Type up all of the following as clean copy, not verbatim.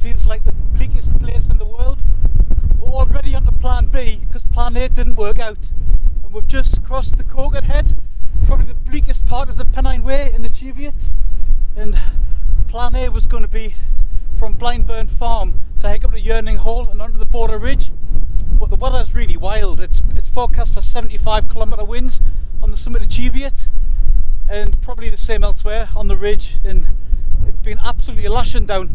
feels like the bleakest place in the world. We're already on to plan B because plan A didn't work out. And we've just crossed the Coquet Head, probably the bleakest part of the Pennine Way in the Cheviots. And plan A was going to be from Blindburn Farm to hike up to Yearning Hall and onto the Border Ridge. But the weather's really wild. It's forecast for 75-kilometre winds on the summit of Cheviot, and probably the same elsewhere on the ridge, and it's been absolutely lashing down.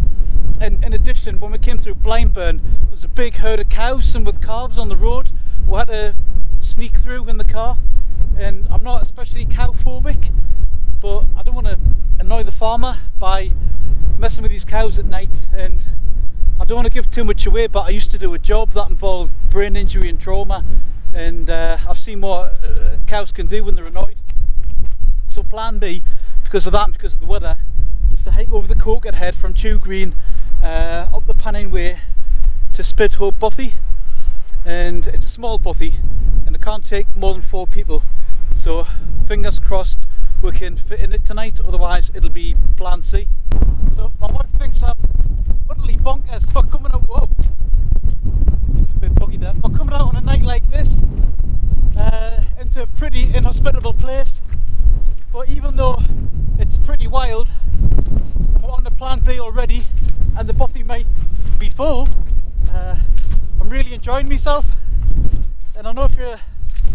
And in addition, when we came through Blindburn, there was a big herd of cows, some with calves on the road. We had to sneak through in the car, and I'm not especially cow phobic, but I don't want to annoy the farmer by messing with these cows at night. And I don't want to give too much away, but I used to do a job that involved brain injury and trauma, and I've seen what cows can do when they're annoyed. So plan B, because of that and because of the weather, is to hike over the Coquet Head from Chew Green up the Pennine Way to Spithope Bothy. And it's a small bothy and it can't take more than 4 people, so fingers crossed we can fit in it tonight, otherwise it'll be plan C. So my wife thinks I'm utterly bonkers for coming out, whoa, a bit buggy there, for coming out on a night like this into a pretty inhospitable place. But even though it's pretty wild and we're on the plan B already and the bothy might be full, I'm really enjoying myself. And I know if you're a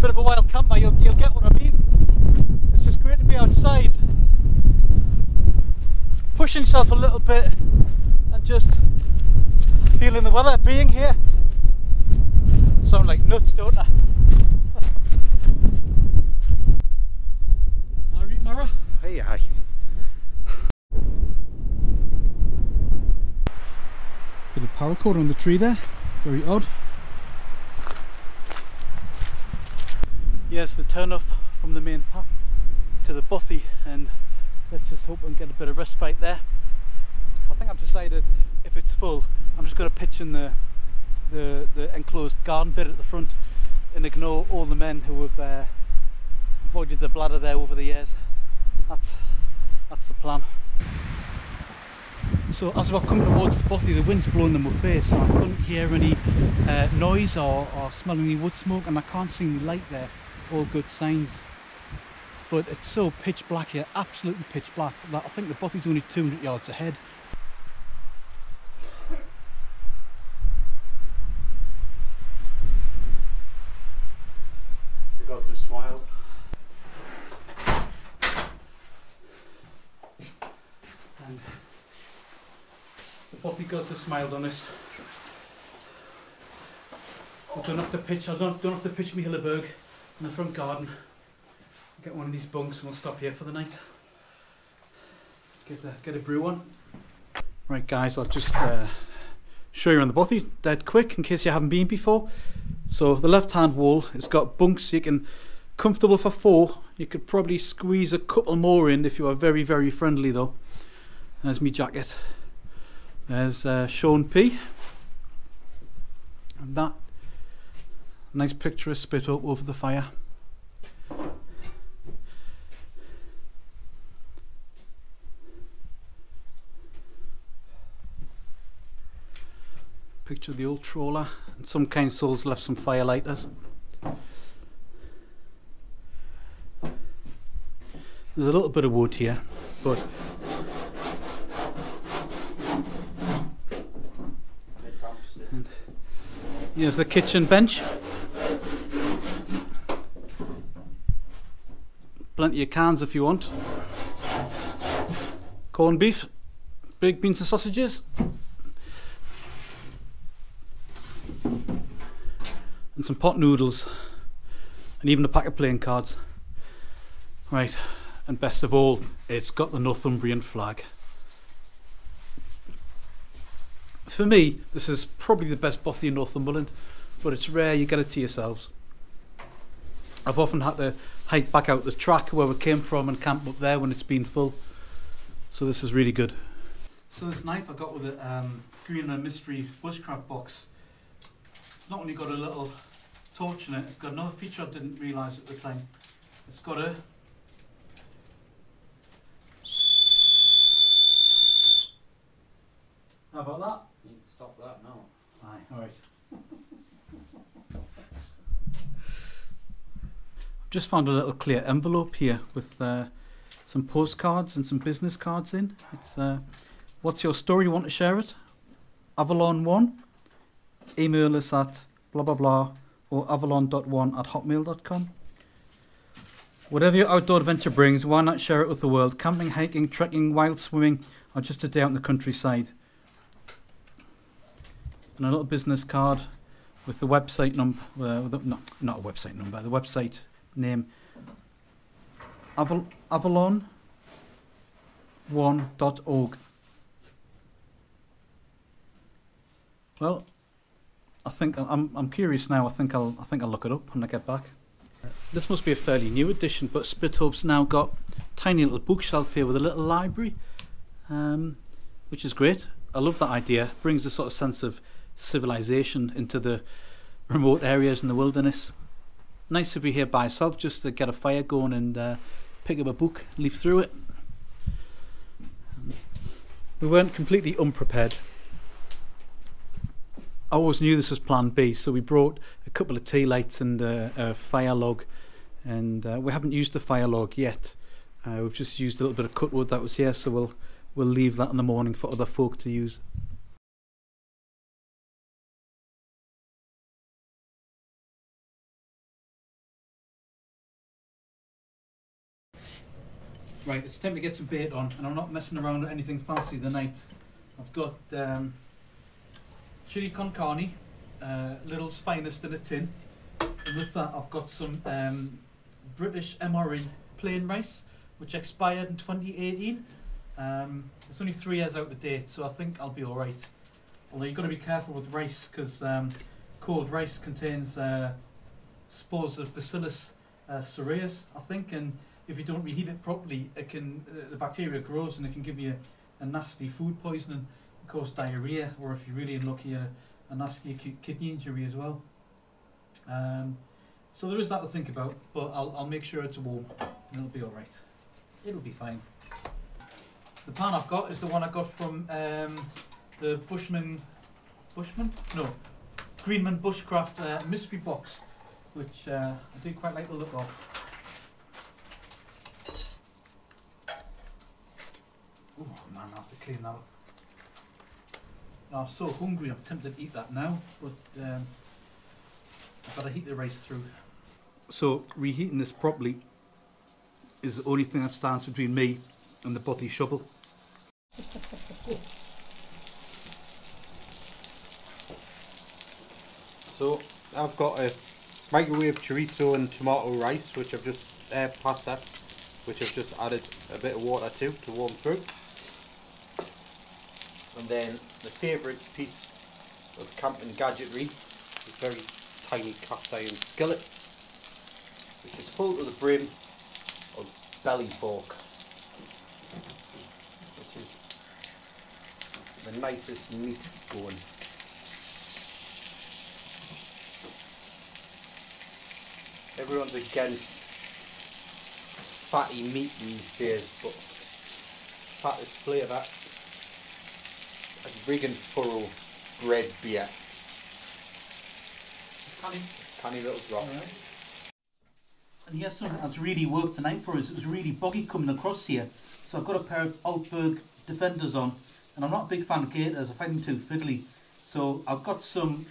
bit of a wild camper, you'll get what I mean. It's just great to be outside, pushing yourself a little bit and just feeling the weather, being here. Sound like nuts, don't I? Alright, Mara? Hey, aye. Bit of paracord on the tree there, very odd. Yes, the turn off from the main path to the bothy, and let's just hope we can get a bit of respite there. I think I've decided if it's full, I'm just going to pitch in the enclosed garden bit at the front and ignore all the men who have avoided the bladder there over the years. That's the plan. So as we're coming towards the bothy, the wind's blowing in my face, so I couldn't hear any noise or smell any wood smoke, and I can't see any light there. All good signs. But it's so pitch black here, absolutely pitch black, that I think the bothy's only 200 yards ahead. The gods have smiled. And the bothy gods have smiled on us. I don't have to pitch. I don't have to pitch me hilleberg in the front garden. Get one of these bunks and we'll stop here for the night. Get a brew on. Right, guys, I'll just show you around the bothy dead quick in case you haven't been before. So the left-hand wall has got bunks, so you can comfortable for 4. You could probably squeeze a couple more in if you are very, very friendly though. There's me jacket. There's Sean P. And that nice picture of Spithope over the fire. Picture of the old trawler, and some kind souls left some firelighters. There's a little bit of wood here, but and here's the kitchen bench. Plenty of cans if you want. Corned beef, baked beans and sausages. And some pot noodles. And even a pack of playing cards. Right, and best of all, it's got the Northumbrian flag. For me, this is probably the best bothy in Northumberland, but it's rare you get it to yourselves. I've often had to hike back out the track where we came from and camp up there when it's been full. So this is really good. So this knife I got with a Green and Mystery bushcraft box. It's not only got a little torch in it, it's got another feature I didn't realise at the time. It's got a about that? You can stop that now. Aye, alright. I've just found a little clear envelope here with some postcards and some business cards in. It's what's your story? You want to share it? Avalon1. Email us at blah blah blah or avalon.1@hotmail.com. Whatever your outdoor adventure brings, why not share it with the world? Camping, hiking, trekking, wild swimming, or just a day out in the countryside. And a little business card with the website number, not a website number, the website name, avalon1.org. Well, I think I'm curious now. I think I'll look it up when I get back. This must be a fairly new edition, but Spithope's now got a tiny little bookshelf here with a little library, which is great. I love that idea. Brings a sort of sense of civilization into the remote areas in the wilderness. Nice to be here by yourself, just to get a fire going and pick up a book, leaf through it. We weren't completely unprepared. I always knew this was plan B, so we brought a couple of tea lights and a fire log, and we haven't used the fire log yet. We've just used a little bit of cut wood that was here, so we'll leave that in the morning for other folk to use. Right, it's time to get some bait on, and I'm not messing around with anything fancy tonight. I've got chili con carne, Lidl's finest in a tin, and with that I've got some British MRE plain rice, which expired in 2018. It's only 3 years out of date, so I think I'll be alright. Although you've got to be careful with rice, because cold rice contains spores of Bacillus cereus, I think, and if you don't reheat it properly, it can the bacteria grows and it can give you a nasty food poisoning, cause diarrhea, or if you're really unlucky, a nasty acute kidney injury as well. So there is that to think about, but I'll make sure it's warm and it'll be alright. It'll be fine. The pan I've got is the one I got from the Greenman Bushcraft mystery box, which I do quite like the look of. Oh man, I have to clean that up. I'm so hungry, I'm tempted to eat that now, but I've got to heat the rice through. So reheating this properly is the only thing that stands between me and the bothy shovel. So I've got a microwave chorizo and tomato rice, which I've just pasta, which I've just added a bit of water to warm through. And then the favourite piece of camping gadgetry, a very tiny cast iron skillet, which is full to the brim of belly pork, which is the nicest meat going. Everyone's against fatty meat these days, but fattest flavour. A Regan Furrow bread beer. Canny little drop. Right. And here's something that's really worked tonight for us. It was really boggy coming across here. So I've got a pair of Altberg Defenders on, and I'm not a big fan of gaiters, I find them too fiddly. So I've got some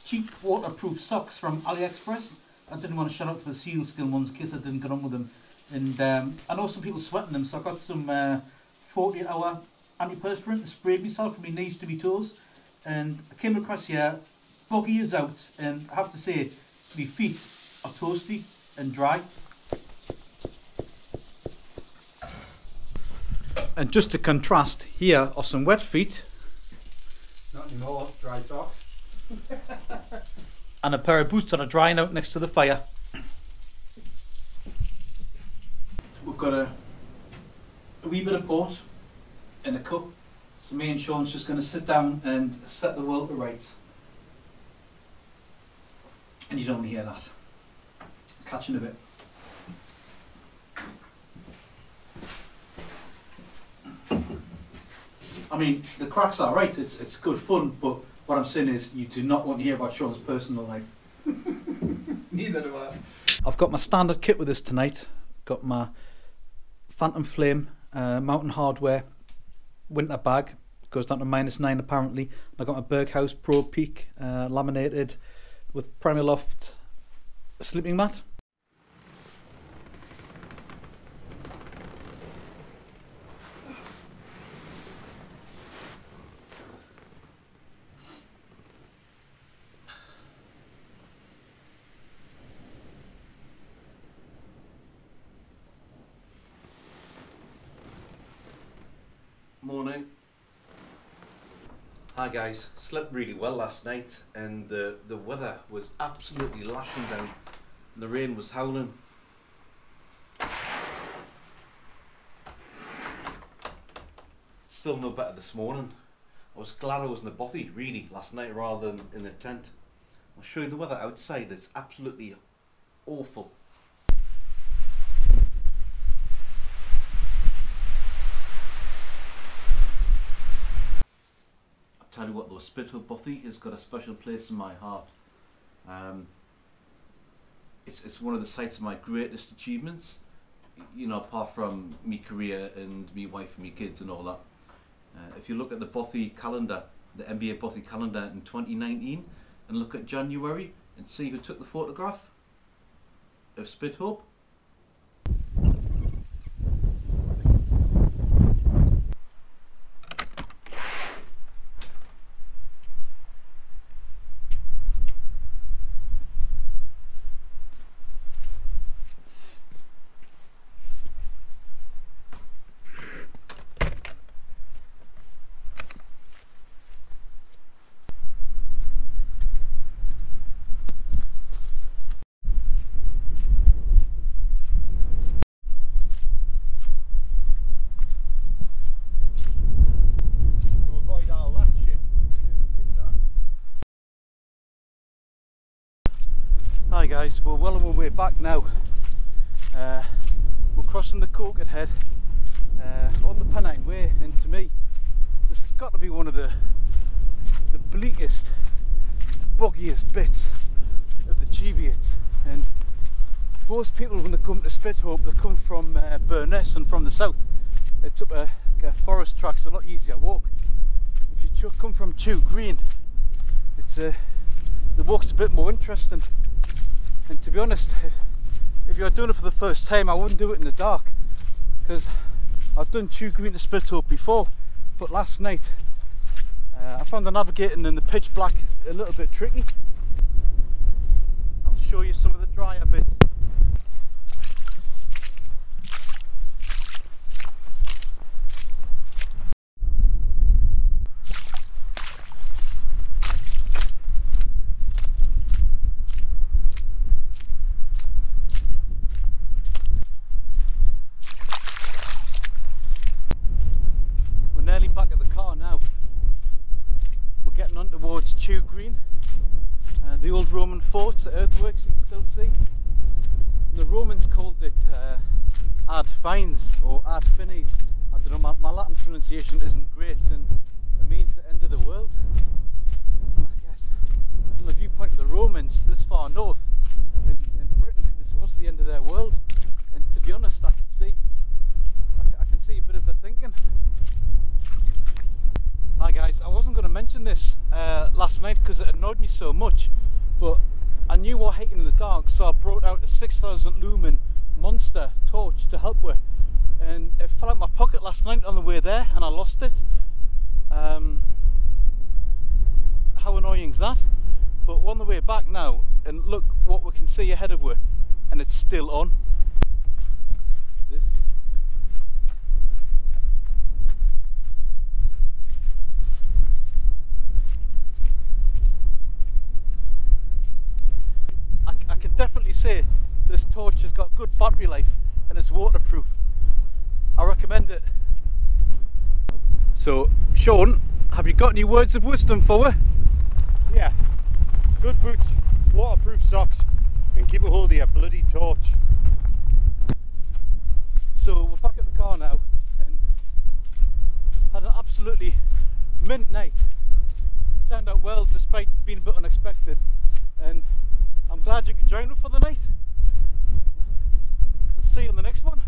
cheap waterproof socks from AliExpress. I didn't want to shout out for the sealskin ones in case I didn't get on with them. And I know some people sweating them, so I got some 48-hour antiperspirant and sprayed myself from my knees to my toes. And I came across here, boggy is out, and I have to say, my feet are toasty and dry. And just to contrast, here are some wet feet. Not anymore, dry socks. And a pair of boots that are drying out next to the fire. We've got a wee bit of port in a cup, so me and Sean's just going to sit down and set the world to rights. And you don't want to hear that. Catch in a bit. I mean, the crack's alright, it's good fun, but what I'm saying is you do not want to hear about Sean's personal life. Neither do I. I've got my standard kit with us tonight. Got my Phantom Flame Mountain Hardware winter bag, goes down to -9 apparently. And I got my Berghaus Pro Peak laminated with Primaloft sleeping mat. Morning. Hi guys, slept really well last night and the weather was absolutely lashing down and the rain was howling. Still no better this morning. I was glad I was in the bothy really last night rather than in the tent. I'll show you the weather outside, it's absolutely awful. Tell you what though, Spithope Bothy has got a special place in my heart. It's one of the sites of my greatest achievements, you know, apart from me career and me wife and me kids and all that. If you look at the Bothy calendar, the NBA Bothy calendar in 2019 and look at January and see who took the photograph of Spithope. Hi guys, we're well on our way back now. We're crossing the Coquet Head on the Pennine Way, and to me this has got to be one of the bleakest, boggiest bits of the Cheviots. And most people when they come to Spithope, they come from Burness and from the south. It's up a forest track, so a lot easier walk. If you come from Chew Green, it's the walk's a bit more interesting. And to be honest, if you're doing it for the first time, I wouldn't do it in the dark, because I've done Chew Green to Spithope before, but last night I found the navigating in the pitch black a little bit tricky. I'll show you some of the drier bits. Back at the car now. We're getting on towards Chew Green, the old Roman fort, the earthworks you can still see. The Romans called it Ad Fines or Ad Finis. I don't know, my Latin pronunciation isn't great, and it means the end of the world. And I guess from the viewpoint of the Romans this far north in Britain, this was the end of their world. And to be honest, I can see a bit of the thinking. Hi guys, I wasn't going to mention this last night because it annoyed me so much, but I knew we were hiking in the dark, so I brought out a 6,000 lumen monster torch to help with, and it fell out my pocket last night on the way there and I lost it. How annoying is that? But we're on the way back now and look what we can see ahead of us, and it's still on. This I can definitely say this torch has got good battery life and is waterproof. I recommend it. So, Sean, have you got any words of wisdom for her? Yeah, good boots, waterproof socks, and keep a hold of your bloody torch. So we're back at the car now and had an absolutely mint night. Turned out well despite being a bit unexpected, and I'm glad you could join me for the night. I'll see you on the next one.